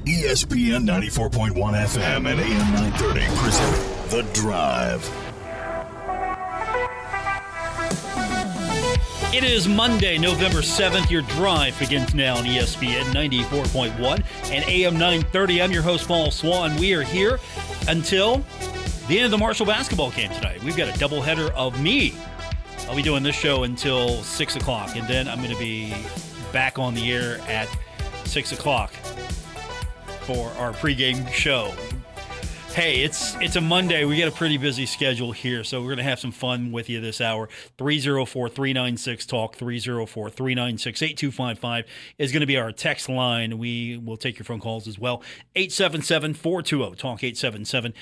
ESPN 94.1 FM and AM 930 present The Drive. It is Monday, November 7th. Your drive begins now on ESPN 94.1 and AM 930. I'm your host, Paul Swann. We are here until the end of the Marshall basketball game tonight. We've got a doubleheader of me. I'll be doing this show until 6 o'clock, and then I'm going to be back on the air at 6 o'clock for our pregame show. Hey, it's a Monday. We got a pretty busy schedule here, so we're going to have some fun with you this hour. 304-396-TALK, 304-396-8255 is going to be our text line. We will take your phone calls as well. 877-420-TALK,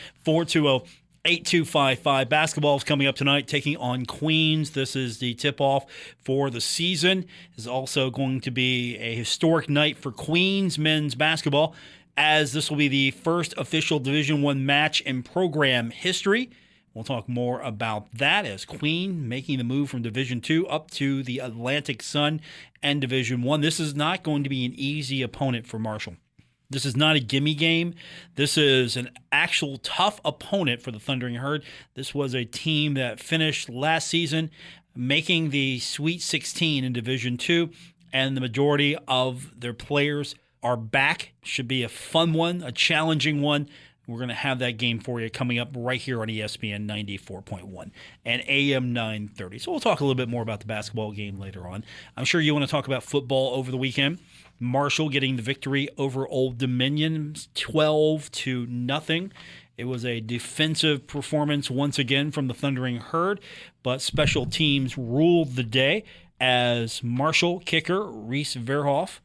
877-420-8255. Basketball is coming up tonight, taking on Queens. This is the tip-off for the season. This is also going to be a historic night for Queens men's basketball, as this will be the first official Division I match in program history. We'll talk more about that as Queen making the move from Division II up to the Atlantic Sun and Division I. This is not going to be an easy opponent for Marshall. This is not a gimme game. This is an actual tough opponent for the Thundering Herd. This was a team that finished last season making the Sweet 16 in Division II, and the majority of their players are back. Should be a fun one, a challenging one. We're going to have that game for you coming up right here on ESPN 94.1 and AM 930. So we'll talk a little bit more about the basketball game later on. I'm sure you want to talk about football over the weekend. Marshall getting the victory over Old Dominion, 12-0. It was a defensive performance once again from the Thundering Herd, but special teams ruled the day as Marshall kicker Reese Verhoff,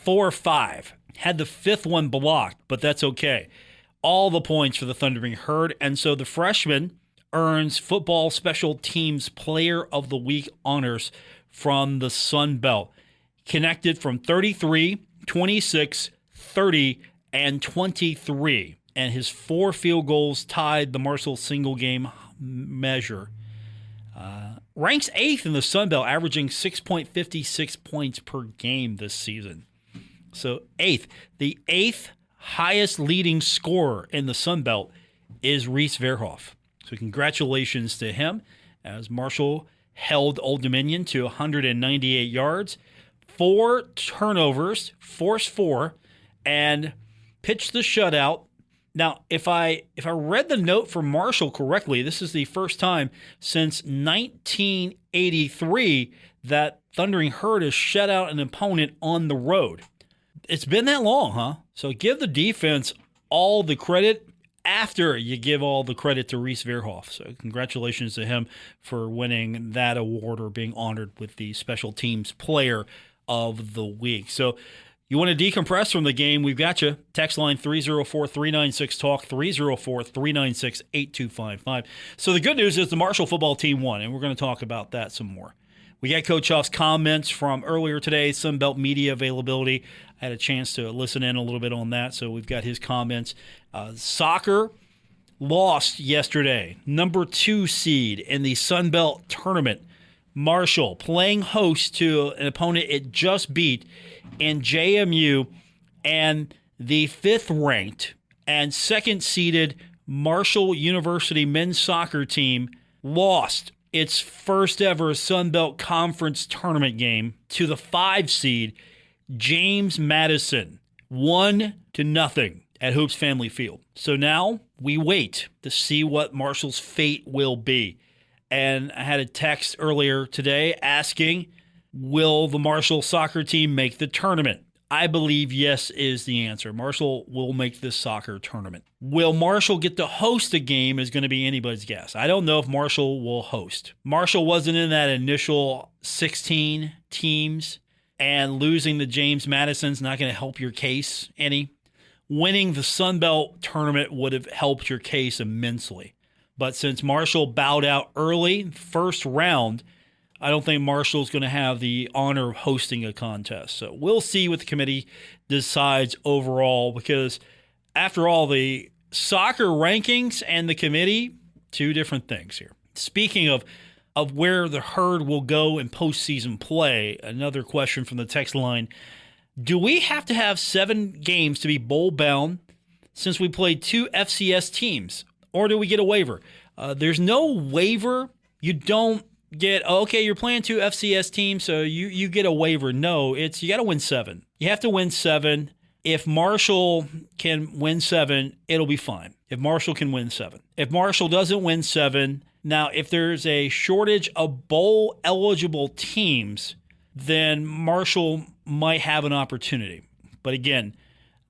4-5. Had the fifth one blocked, but that's okay. All the points for the Thundering Herd, and so the freshman earns Football Special Teams Player of the Week honors from the Sun Belt. Connected from 33, 26, 30, and 23. And his 4 field goals tied the Marshall single-game measure. Ranks 8th in the Sun Belt, averaging 6.56 points per game this season. So 8th. The 8th highest leading scorer in the Sun Belt is Reese Verhoff. So congratulations to him as Marshall held Old Dominion to 198 yards, 4 turnovers, forced 4, and pitched the shutout. Now, if I read the note from Marshall correctly, this is the first time since 1983 that Thundering Herd has shut out an opponent on the road. It's been that long, huh? So give the defense all the credit after you give all the credit to Reese Verhoff. So congratulations to him for winning that award or being honored with the Special Teams Player of the Week. So you want to decompress from the game, we've got you. Text line 304-396-TALK, 304-396-8255. So the good news is the Marshall football team won, and we're going to talk about that some more. We got Coach Huff's comments from earlier today, Sun Belt media availability. I had a chance to listen in a little bit on that, so we've got his comments. Soccer lost yesterday, number 2 seed in the Sun Belt tournament. Marshall playing host to an opponent it just beat in JMU, and the 5th-ranked and 2nd-seeded Marshall University men's soccer team lost its first ever Sun Belt Conference tournament game to the 5 seed James Madison, 1-0 at Hoops Family Field. So now we wait to see what Marshall's fate will be. And I had a text earlier today asking, will the Marshall soccer team make the tournament? I believe yes is the answer. Marshall will make this soccer tournament. Will Marshall get to host a game is going to be anybody's guess. I don't know if Marshall will host. Marshall wasn't in that initial 16 teams, and losing to James Madison's not going to help your case any. Winning the Sun Belt tournament would have helped your case immensely. But since Marshall bowed out early, first round, I don't think Marshall's going to have the honor of hosting a contest. So we'll see what the committee decides overall, because after all, the soccer rankings and the committee, 2 different things here. Speaking of where the Herd will go in postseason play, another question from the text line. Do we have to have 7 games to be bowl bound since we played 2 FCS teams? Or do we get a waiver? There's no waiver. You don't get, okay, you're playing 2 FCS teams, so you get a waiver. No, it's you got to win 7. You have to win 7. If Marshall can win 7, it'll be fine. If Marshall can win 7. If Marshall doesn't win 7, now if there's a shortage of bowl-eligible teams, then Marshall might have an opportunity. But again,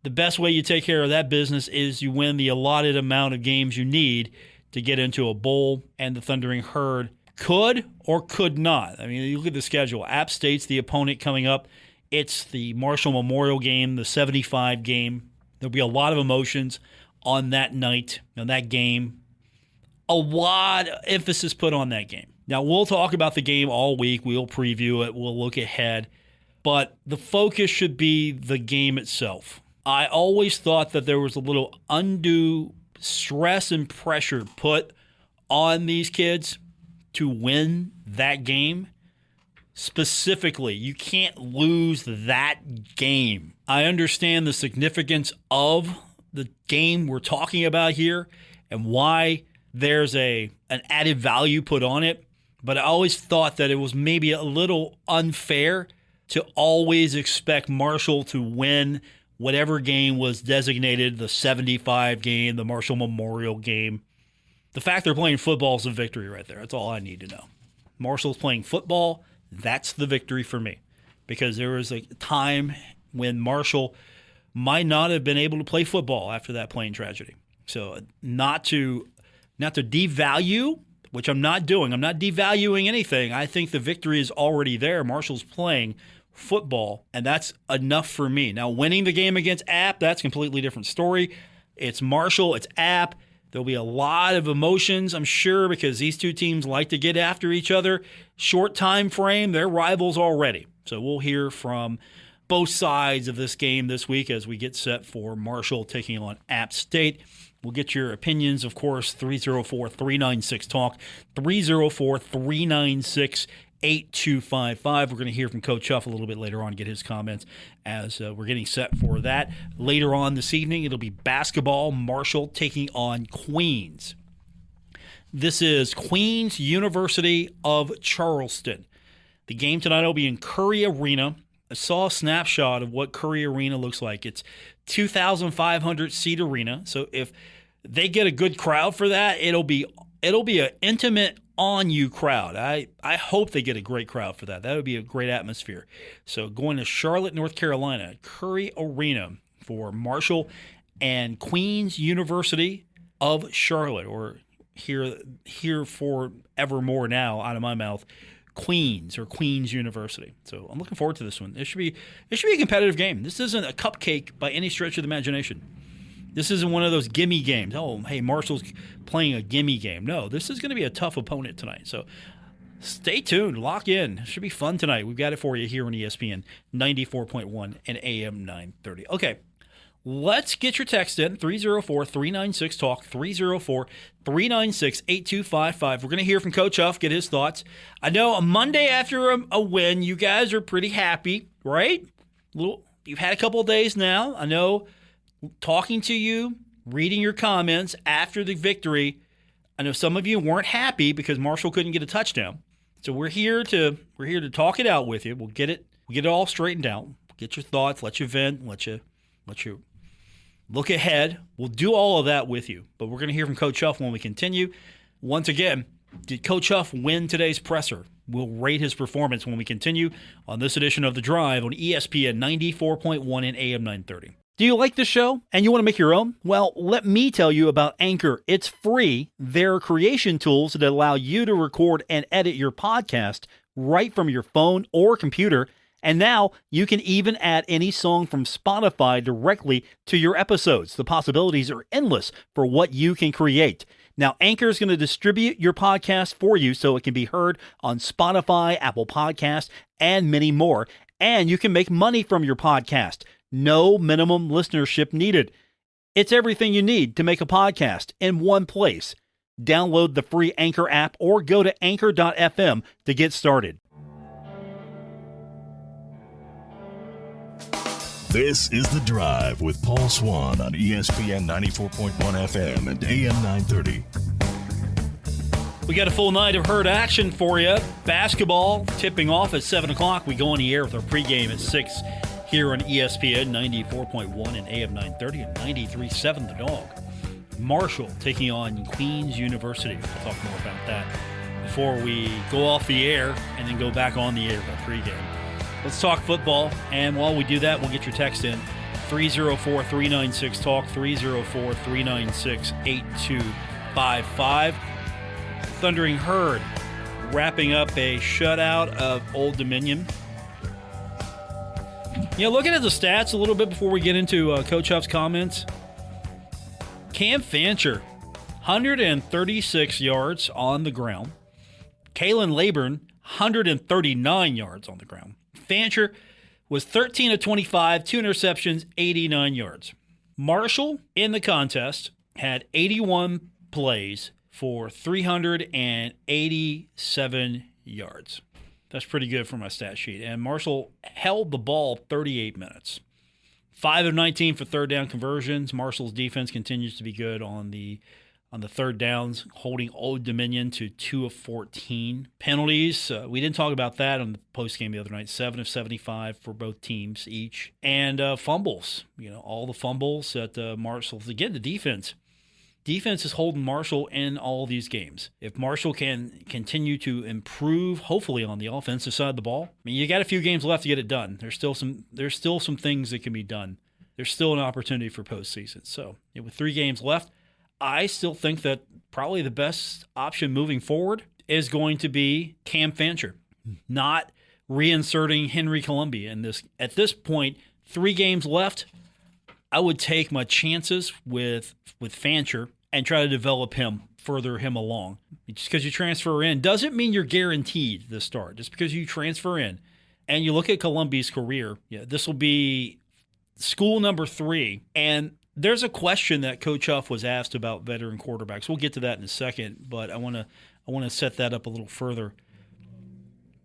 the best way you take care of that business is you win the allotted amount of games you need to get into a bowl, and the Thundering Herd could or could not. I mean, you look at the schedule. App State's the opponent coming up. It's the Marshall Memorial game, the 75 game. There'll be a lot of emotions on that night, on that game. A lot of emphasis put on that game. Now, we'll talk about the game all week. We'll preview it. We'll look ahead. But the focus should be the game itself. I always thought that there was a little undue stress and pressure put on these kids to win that game. Specifically, you can't lose that game. I understand the significance of the game we're talking about here and why there's an added value put on it, but I always thought that it was maybe a little unfair to always expect Marshall to win whatever game was designated the 75 game, the Marshall Memorial game. The fact they're playing football is a victory right there. That's all I need to know. Marshall's playing football. That's the victory for me, because there was a time when Marshall might not have been able to play football after that plane tragedy. So not to devalue, which I'm not doing. I'm not devaluing anything. I think the victory is already there. Marshall's playing football, and that's enough for me. Now, winning the game against App, that's a completely different story. It's Marshall, it's App. There'll be a lot of emotions, I'm sure, because these two teams like to get after each other. Short time frame, they're rivals already. So we'll hear from both sides of this game this week as we get set for Marshall taking on App State. We'll get your opinions, of course, 304-396-TALK, 304-396-8255. We're going to hear from Coach Huff a little bit later on, get his comments as we're getting set for that. Later on this evening, it'll be basketball, Marshall taking on Queens. This is Queens University of Charleston. The game tonight will be in Curry Arena. I saw a snapshot of what Curry Arena looks like. It's 2,500-seat arena. So if they get a good crowd for that, it'll be an intimate on-you crowd. I hope they get a great crowd for that. That would be a great atmosphere. So going to Charlotte, North Carolina, Curry Arena for Marshall and Queens University of Charlotte, or here for evermore now out of my mouth, Queens or Queens University. So I'm looking forward to this one. It should be a competitive game. This isn't a cupcake by any stretch of the imagination. This isn't one of those gimme games. Oh, hey, Marshall's playing a gimme game. No, this is going to be a tough opponent tonight. So stay tuned. Lock in. It should be fun tonight. We've got it for you here on ESPN 94.1 and AM 930. Okay, let's get your text in, 304-396-TALK, 304-396-8255. We're going to hear from Coach Huff, get his thoughts. I know a Monday after a win, you guys are pretty happy, right? You've had a couple of days now. I know talking to you, reading your comments after the victory, I know some of you weren't happy because Marshall couldn't get a touchdown. So we're here to talk it out with you. We'll get it all straightened out. Get your thoughts, let you vent, let you look ahead. We'll do all of that with you. But we're going to hear from Coach Huff when we continue. Once again, did Coach Huff win today's presser? We'll rate his performance when we continue on this edition of The Drive on ESPN 94.1 and AM 930. Do you like this show and you want to make your own? Well, let me tell you about Anchor. It's free. There are creation tools that allow you to record and edit your podcast right from your phone or computer. And now you can even add any song from Spotify directly to your episodes. The possibilities are endless for what you can create. Now, Anchor is going to distribute your podcast for you so it can be heard on Spotify, Apple Podcasts, and many more. And you can make money from your podcast. No minimum listenership needed. It's everything you need to make a podcast in one place. Download the free Anchor app or go to anchor.fm to get started. This is The Drive with Paul Swann on ESPN 94.1 FM and AM 930. We got a full night of Herd action for you. Basketball tipping off at 7 o'clock. We go on the air with our pregame at 6 here on ESPN 94.1 and AM 930 and 93.7 The Dog. Marshall taking on Queens University. We'll talk more about that before we go off the air and then go back on the air with our pregame. Let's talk football, and while we do that, we'll get your text in. 304-396-TALK, 304-396-8255. Thundering Herd wrapping up a shutout of Old Dominion. Looking at the stats a little bit before we get into Coach Huff's comments. Cam Fancher, 136 yards on the ground. Kalen Laburn, 139 yards on the ground. Fancher was 13 of 25, 2 interceptions, 89 yards. Marshall, in the contest, had 81 plays for 387 yards. That's pretty good for my stat sheet. And Marshall held the ball 38 minutes. 5 of 19 for third down conversions. Marshall's defense continues to be good on the third downs, holding Old Dominion to 2 of 14. Penalties, we didn't talk about that on the postgame the other night. 7 of 75 for both teams each. And fumbles, all the fumbles at Marshall's. Again, the defense is holding Marshall in all these games. If Marshall can continue to improve, hopefully on the offensive side of the ball, you got a few games left to get it done. There's still some things that can be done. There's still an opportunity for postseason. So with 3 games left, I still think that probably the best option moving forward is going to be Cam Fancher, not reinserting Henry Columbia in this. At this point, 3 games left, I would take my chances with Fancher and try to develop him, further him along. Just because you transfer in doesn't mean you're guaranteed the start. Just because you transfer in and you look at Columbia's career, this will be school number 3. And there's a question that Coach Huff was asked about veteran quarterbacks. We'll get to that in a second, but I want to set that up a little further.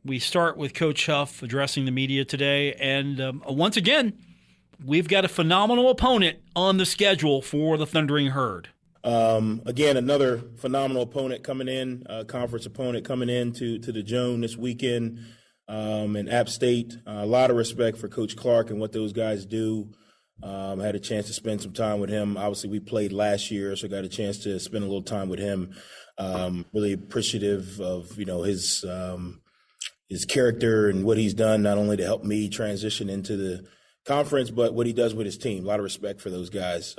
We start with Coach Huff addressing the media today, and once again, we've got a phenomenal opponent on the schedule for the Thundering Herd. Again, another phenomenal opponent coming in, conference opponent coming in to the Joan this weekend, in App State. A lot of respect for Coach Clark and what those guys do. I had a chance to spend some time with him. Obviously, we played last year, so I got a chance to spend a little time with him. Really appreciative of his character and what he's done, not only to help me transition into the conference, but what he does with his team. A lot of respect for those guys.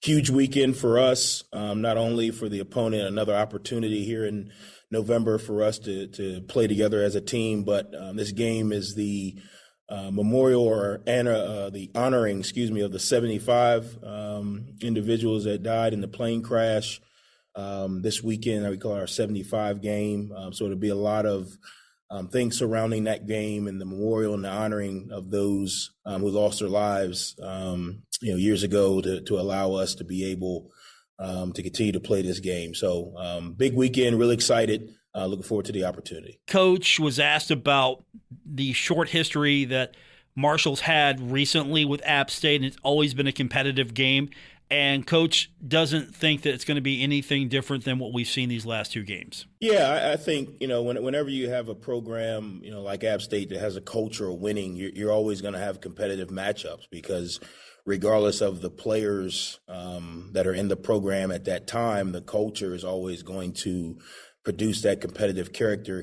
Huge weekend for us, not only for the opponent, another opportunity here in November for us to play together as a team, but this game is the memorial or the honoring, of the 75 individuals that died in the plane crash this weekend. We call it our 75 game. So it'll be a lot of things surrounding that game and the memorial and the honoring of those who lost their lives, years ago to allow us to be able to continue to play this game. So big weekend, really excited. Looking forward to the opportunity. Coach was asked about the short history that Marshall's had recently with App State, and it's always been a competitive game. And Coach doesn't think that it's going to be anything different than what we've seen these last 2 games. Yeah, I think, whenever you have a program, like App State that has a culture of winning, you're always going to have competitive matchups because regardless of the players that are in the program at that time, the culture is always going to produce that competitive character,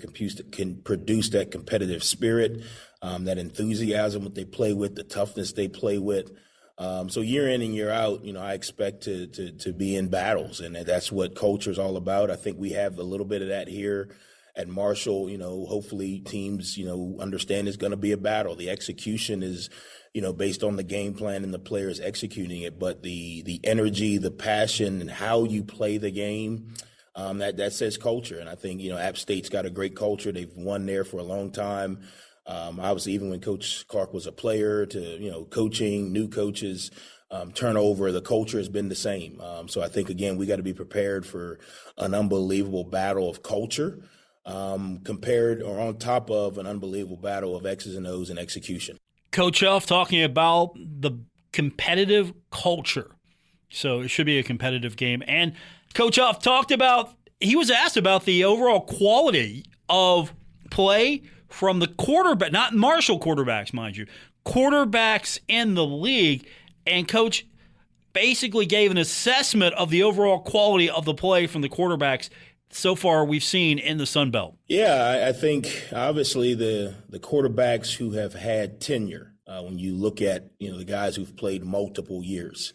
can produce that competitive spirit, that enthusiasm that they play with, the toughness they play with. So year in and year out, I expect to be in battles, and that's what culture is all about. I think we have a little bit of that here at Marshall. Hopefully teams, understand it's going to be a battle. The execution is, based on the game plan and the players executing it, but the energy, the passion, and how you play the game, that says culture. And I think, App State's got a great culture. They've won there for a long time. Obviously, even when Coach Clark was a player to, coaching, new coaches, turnover, the culture has been the same. So I think, again, we got to be prepared for an unbelievable battle of culture compared or on top of an unbelievable battle of X's and O's and execution. Coach Huff talking about the competitive culture. So it should be a competitive game. And Coach Huff he was asked about the overall quality of play from the quarterback, not Marshall quarterbacks, mind you, quarterbacks in the league. And Coach basically gave an assessment of the overall quality of the play from the quarterbacks so far we've seen in the Sun Belt. Yeah, I think obviously the quarterbacks who have had tenure, when you look at the guys who've played multiple years,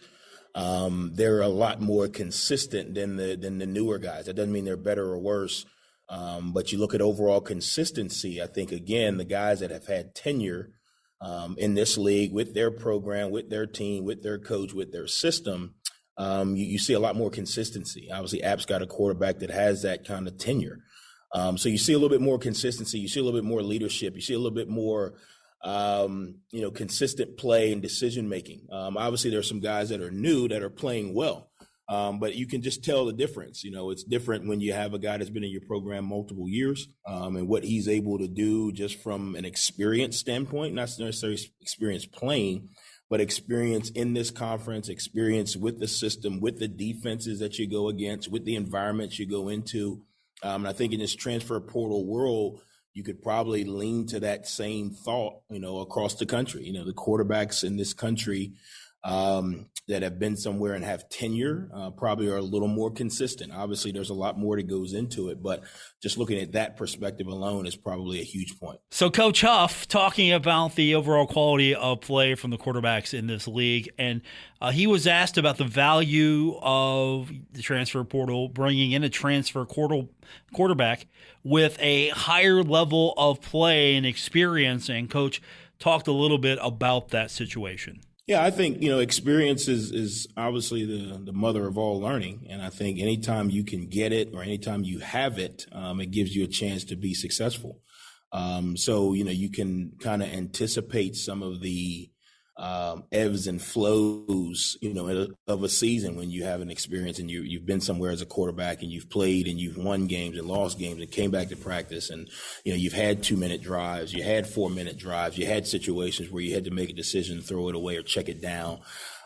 they're a lot more consistent than the newer guys. That doesn't mean they're better or worse, but you look at overall consistency. I think again the guys that have had tenure in this league with their program, with their team, with their coach, with their system, you see a lot more consistency. Obviously, App's got a quarterback that has that kind of tenure. So you see a little bit more consistency. You see a little bit more leadership. You see a little bit more, consistent play and decision-making. Obviously, there are some guys that are new that are playing well. But you can just tell the difference. It's different when you have a guy that's been in your program multiple years, and what he's able to do just from an experience standpoint, not necessarily experience playing, but experience in this conference, experience with the system, with the defenses that you go against, with the environments you go into. And I think in this transfer portal world, you could probably lean to that same thought, across the country. The quarterbacks in this country that have been somewhere and have tenure probably are a little more consistent. Obviously, there's a lot more that goes into it, but just looking at that perspective alone is probably a huge point. So Coach Huff talking about the overall quality of play from the quarterbacks in this league, and he was asked about the value of the transfer portal, bringing in a transfer quarterback with a higher level of play and experience, and Coach talked a little bit about that situation. Yeah, I think, experience is obviously the mother of all learning. And I think anytime you can get it or anytime you have it, it gives you a chance to be successful. So, you can kind of anticipate some of the ebbs and flows, of a season when you have an experience and you've been somewhere as a quarterback and you've played and you've won games and lost games and came back to practice and, you've had 2-minute drives, you had 4-minute drives, you had situations where you had to make a decision, throw it away or check it down.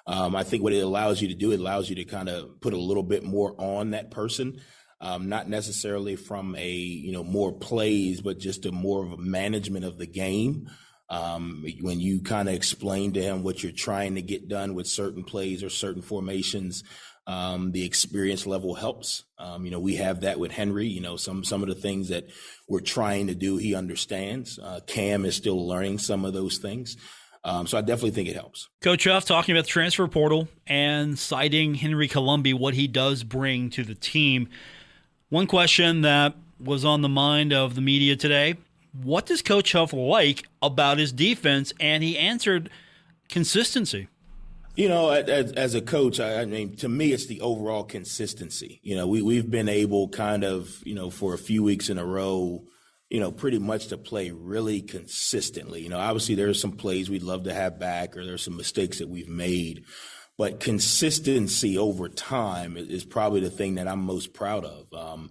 I think what it allows you to do, it allows you to kind of put a little bit more on that person. Not necessarily from a, more plays, but just a more of a management of the game. When you kind of explain to him what you're trying to get done with certain plays or certain formations, the experience level helps. We have that with Henry. Some of the things that we're trying to do, he understands. Cam is still learning some of those things. So I definitely think it helps. Coach Huff talking about the transfer portal and citing Henry Colombi, what he does bring to the team. One question that was on the mind of the media today: what does Coach Huff like about his defense? And he answered consistency. As a coach, I mean, to me, it's the overall consistency. We've been able kind of, for a few weeks in a row, pretty much to play really consistently. Obviously there's some plays we'd love to have back, or there's some mistakes that we've made. But consistency over time is probably the thing that I'm most proud of.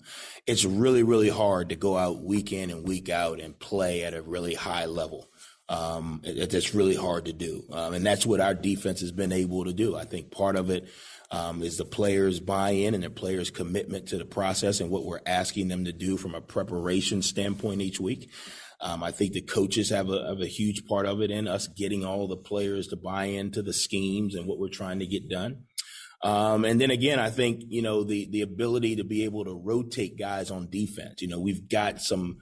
It's really, really hard to go out week in and week out and play at a really high level. It's really hard to do. And that's what our defense has been able to do. I think part of it is the players' buy-in and the players' commitment to the process and what we're asking them to do from a preparation standpoint each week. I think the coaches have a huge part of it in us getting all the players to buy into the schemes and what we're trying to get done. And then again, I think, the ability to be able to rotate guys on defense. We've got some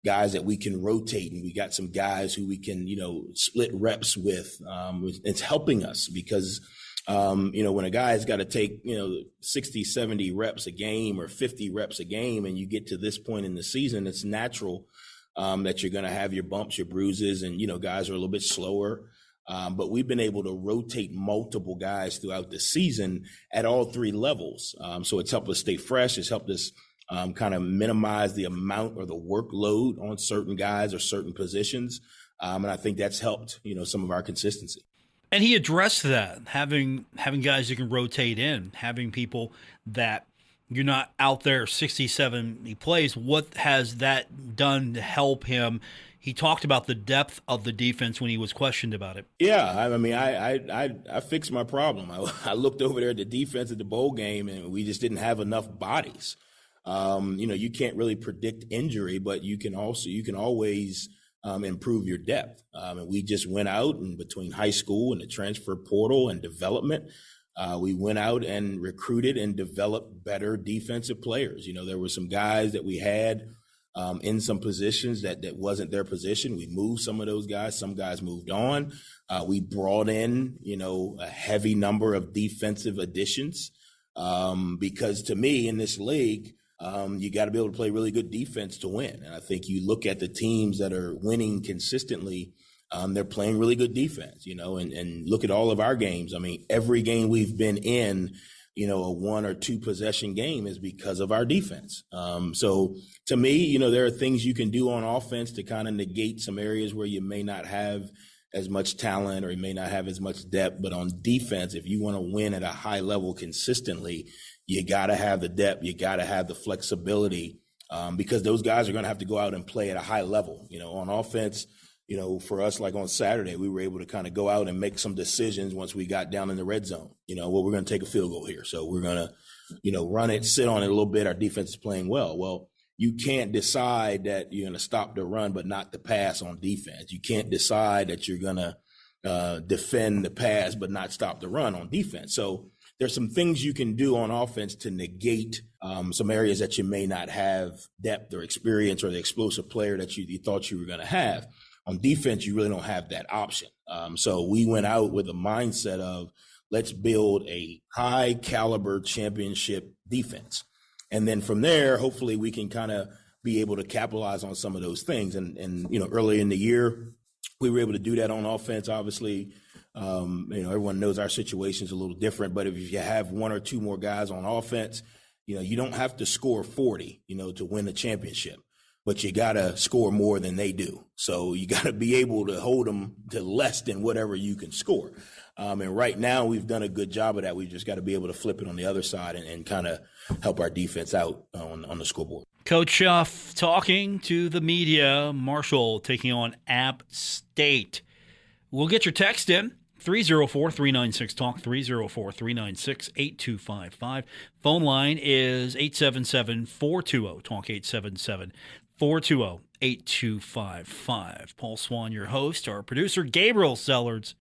guys that we can rotate, and we got some guys who we can, split reps with. It's helping us because, when a guy's got to take, 60, 70 reps a game or 50 reps a game, and you get to this point in the season, it's natural that you're going to have your bumps, your bruises, and, guys are a little bit slower. But we've been able to rotate multiple guys throughout the season at all three levels. So it's helped us stay fresh. It's helped us kind of minimize the amount or the workload on certain guys or certain positions. And I think that's helped, some of our consistency. And he addressed that, having guys you can rotate in, having people that you're not out there 60, 70 plays. What has that done to help him? he talked about the depth of the defense when he was questioned about it. Yeah, I mean, I fixed my problem. I looked over there at the defense at the bowl game, and we just didn't have enough bodies. You can't really predict injury, but you can always improve your depth. And we just went out, and between high school and the transfer portal and development, we went out and recruited and developed better defensive players. There were some guys that we had in some positions that wasn't their position. We moved some of those guys. Some guys moved on. We brought in, a heavy number of defensive additions because to me in this league, you got to be able to play really good defense to win. And I think you look at the teams that are winning consistently, they're playing really good defense, and look at all of our games. I mean, every game we've been in, a 1 or 2 possession game is because of our defense. So to me, there are things you can do on offense to kind of negate some areas where you may not have as much talent or you may not have as much depth. But on defense, if you want to win at a high level consistently, you got to have the depth. You got to have the flexibility because those guys are going to have to go out and play at a high level. On offense, for us, like on Saturday, we were able to kind of go out and make some decisions once we got down in the red zone. We're going to take a field goal here. So we're going to, run it, sit on it a little bit. Our defense is playing well. Well, you can't decide that you're going to stop the run but not the pass on defense. You can't decide that you're going to defend the pass but not stop the run on defense. So there's some things you can do on offense to negate some areas that you may not have depth or experience or the explosive player that you thought you were going to have. On defense, you really don't have that option. So we went out with a mindset of let's build a high caliber championship defense. And then from there, hopefully we can kind of be able to capitalize on some of those things. And early in the year, we were able to do that on offense. Obviously, everyone knows our situation is a little different, but if you have 1 or 2 more guys on offense, you don't have to score 40, to win a championship, but you got to score more than they do. So you got to be able to hold them to less than whatever you can score. And right now we've done a good job of that. We've just got to be able to flip it on the other side and kind of help our defense out on the scoreboard. Coach Huff talking to the media. Marshall taking on App State. We'll get your text in. 304-396-TALK, 304-396-8255. Phone line is 877-420-TALK, 877-420-8255. Paul Swann, your host. Our producer, Gabriel Sellards,